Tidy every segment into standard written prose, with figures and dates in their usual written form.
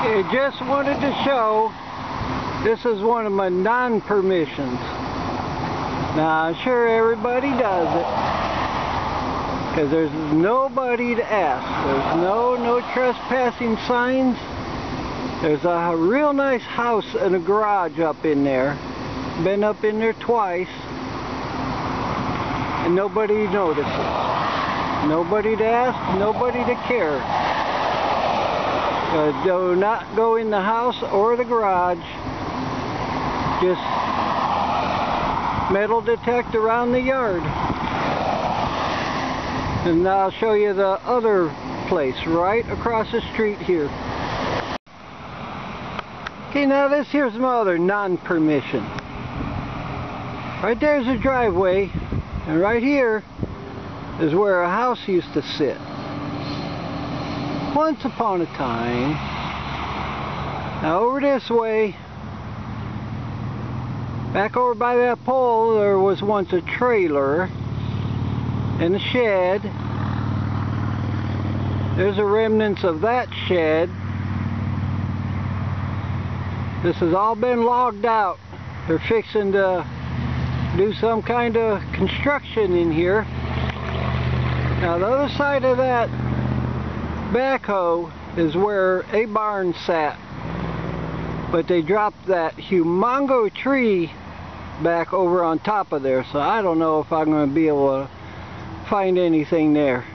I just wanted to show this is one of my non-permissions. Now I'm sure everybody does it because there's nobody to ask. There's no trespassing signs. There's a real nice house and a garage up in there. Been up in there twice and nobody notices. Nobody to ask, nobody to care. Do not go in the house or the garage. Just metal detect around the yard. And now I'll show you the other place right across the street here. Okay, now this here's my other non-permission. Right there's a driveway, and right here is where a house used to sit. Once upon a time. Now over this way, back over by that pole, there was once a trailer and a shed. There's the remnants of that shed. This has all been logged out. They're fixing to do some kind of construction in here. Now the other side of that backhoe is where a barn sat, but they dropped that humongo tree back over on top of there, so I don't know if I'm going to be able to find anything there.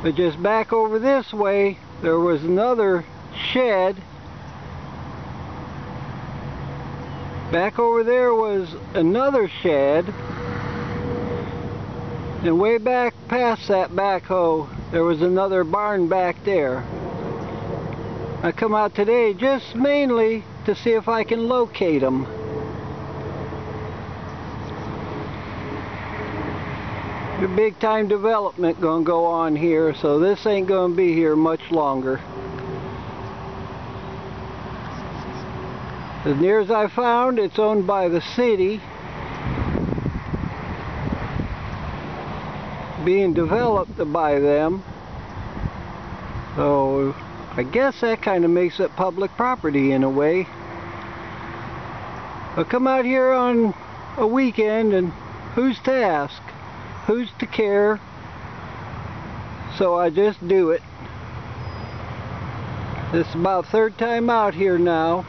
But just back over this way there was another shed. Back over there was another shed, and way back past that backhoe there was another barn back there. I come out today just mainly to see if I can locate them. The big time development gonna go on here, so this ain't gonna be here much longer. As near as I found, it's owned by the city, being developed by them, so I guess that kind of makes it public property in a way. I come out here on a weekend and who's to ask? Who's to care? So I just do it. This is about third time out here now.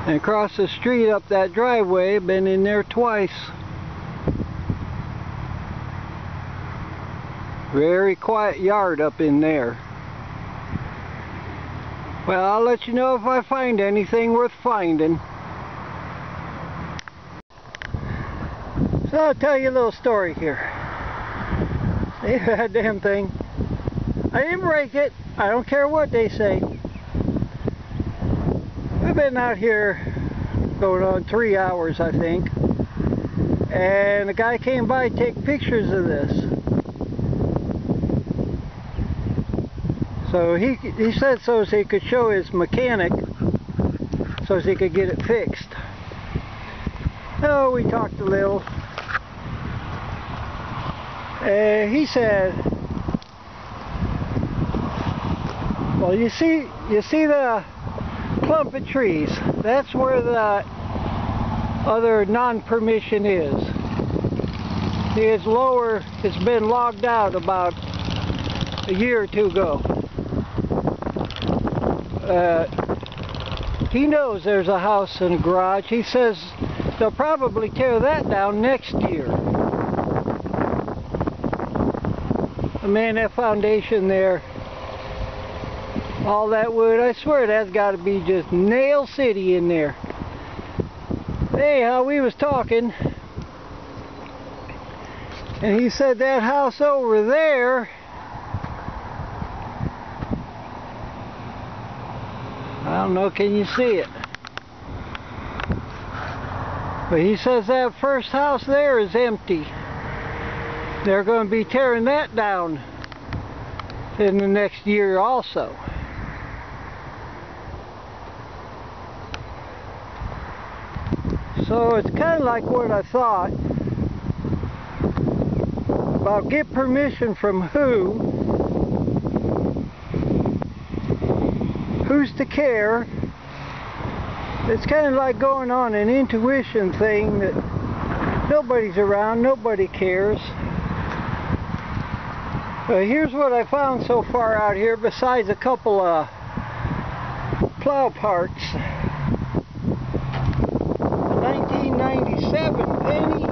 And across the street up that driveway, been in there twice. Very quiet yard up in there. Well, I'll let you know if I find anything worth finding. So I'll tell you a little story here. See that damn thing? I didn't break it. I don't care what they say. We've been out here going on 3 hours, I think. And a guy came by to take pictures of this. So he said so he could show his mechanic so he could get it fixed. So we talked a little. He said, well, you see the clump of trees? That's where the other non-permission is. See, it's lower. It's been logged out about a year or two ago. He knows there's a house and a garage. He says they'll probably tear that down next year. Man, that foundation there, all that wood, I swear that's got to be just nail city in there. Anyhow, we was talking, and he said that house over there, I don't know, can you see it? But he says that first house there is empty. They're going to be tearing that down in the next year also. So it's kind of like what I thought about get permission from who. who's to care? It's kind of like going on an intuition thing that nobody's around, nobody cares. Here's what I found so far out here, besides a couple of plow parts. 1997 penny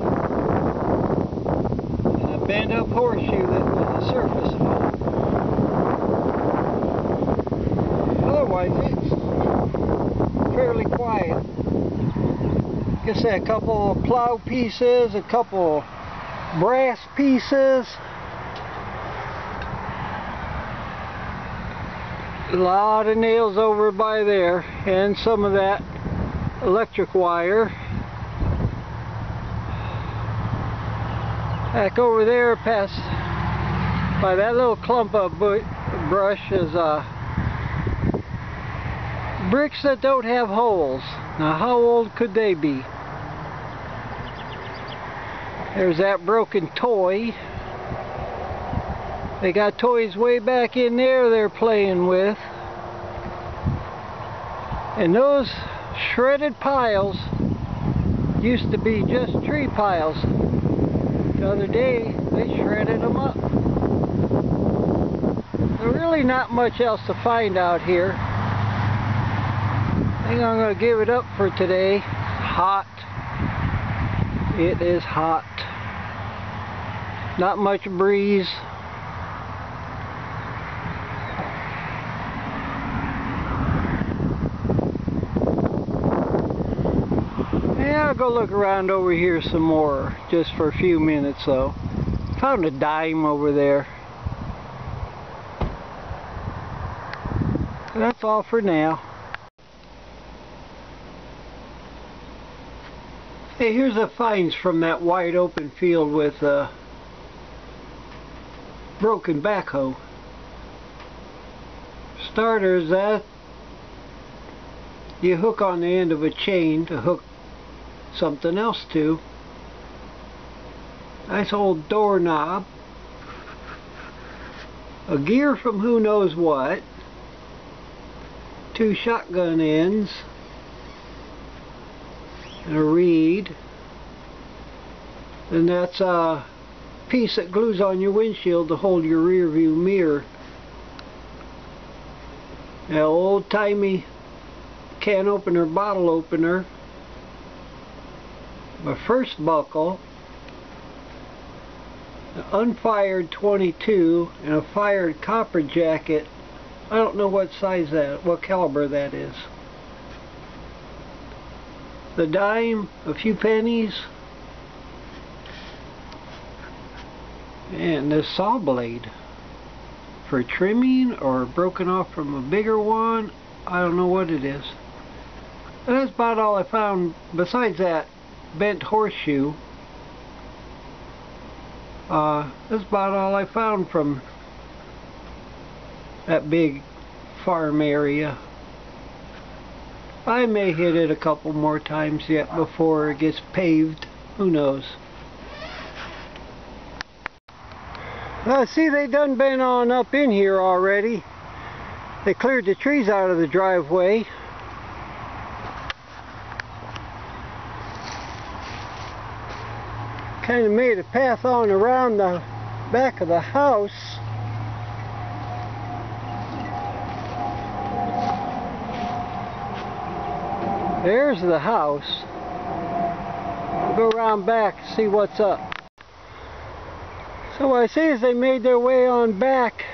and a bent up horseshoe that was a surface phone. Otherwise it's fairly quiet. Like I said, a couple of plow pieces, a couple brass pieces. A lot of nails over by there, and some of that electric wire. Back over there, past by that little clump of brush, is bricks that don't have holes. Now, how old could they be? There's that broken toy. They got toys way back in there they're playing with. And those shredded piles used to be just tree piles. The other day they shredded them up. There's really not much else to find out here. I think I'm going to give it up for today. Hot. It is hot. Not much breeze. Yeah, I'll go look around over here some more, just for a few minutes though. Found a dime over there. That's all for now. Hey, here's the finds from that wide open field with a broken backhoe. Starters, that you hook on the end of a chain to hook something else to. Nice old doorknob. A gear from who knows what. 2 shotgun ends. And a reed. And that's a piece that glues on your windshield to hold your rear view mirror. An old-timey can opener, bottle opener. My first buckle. An unfired 22 and a fired copper jacket. I don't know what size that, what caliber that is. The dime, a few pennies, and this saw blade for trimming or broken off from a bigger one. I don't know what it is. And that's about all I found besides that bent horseshoe. That's about all I found from that big farm area. I may hit it a couple more times yet before it gets paved. Who knows? See, they done been on up in here already. They cleared the trees out of the driveway. Kind of made a path on around the back of the house. There's the house. I'll go around back and see what's up. So what I see is they made their way on back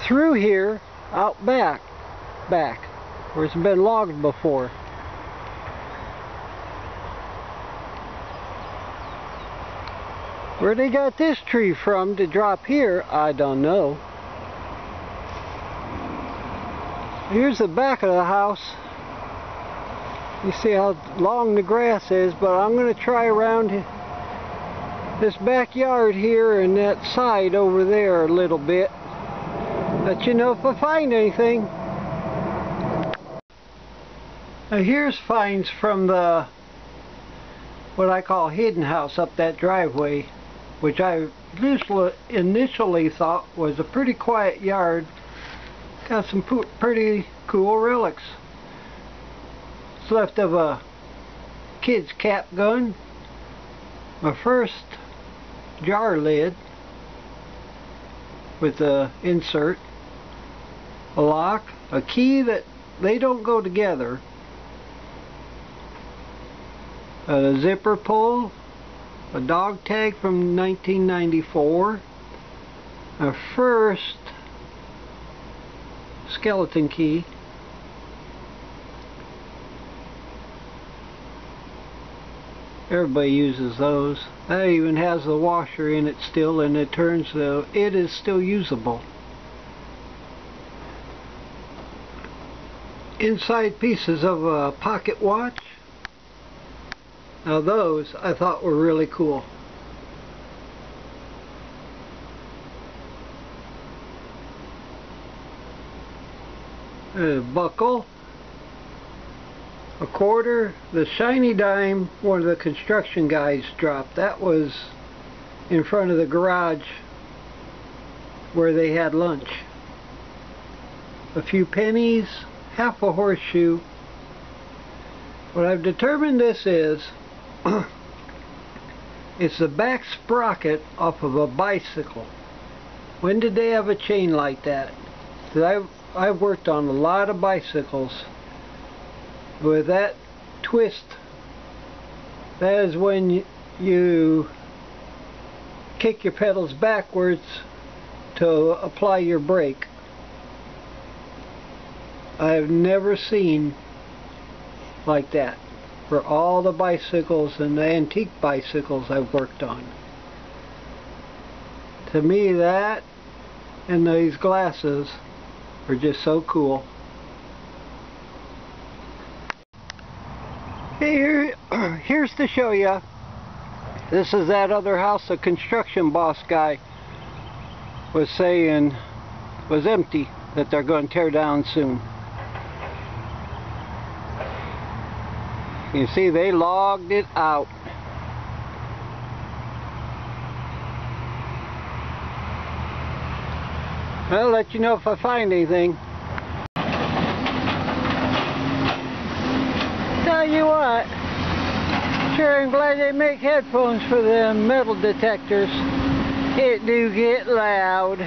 through here, out back, where it's been logged before. Where they got this tree from to drop here, I don't know. Here's the back of the house. You see how long the grass is, but I'm going to try around this backyard here and that side over there a little bit. Let you know if I find anything. Now here's finds from the what I call hidden house up that driveway, which I initially thought was a pretty quiet yard, Got some pretty cool relics. It's left of a kid's cap gun, my first jar lid with the insert, a lock, a key that they don't go together, a zipper pull, a dog tag from 1994, a first skeleton key, everybody uses those. That even has the washer in it still, and it turns it is still usable. Inside pieces of a pocket watch. Now those I thought were really cool. A buckle, a quarter, the shiny dime one of the construction guys dropped. That was in front of the garage where they had lunch. A few pennies, half a horseshoe. What I've determined this is, it's the back sprocket off of a bicycle. When did they have a chain like that? 'Cause I've worked on a lot of bicycles with that twist. That is when you kick your pedals backwards to apply your brake. I've never seen like that for all the bicycles and the antique bicycles I've worked on. To me, that and these glasses are just so cool. Here's to show you. This is that other house the construction boss guy was saying was empty, that they're going to tear down soon. You see, they logged it out. I'll let you know if I find anything. Tell you what, sure I'm glad they make headphones for them metal detectors. It do get loud.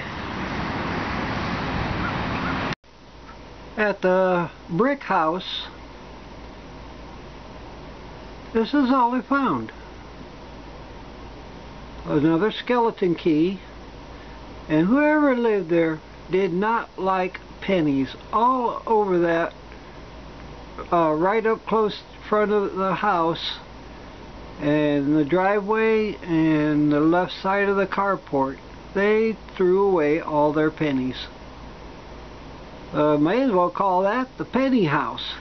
At the brick house, this is all I found. Another skeleton key. And whoever lived there did not like pennies. All over that, right up close front of the house, and the driveway, and the left side of the carport, they threw away all themay as well call that the penny house.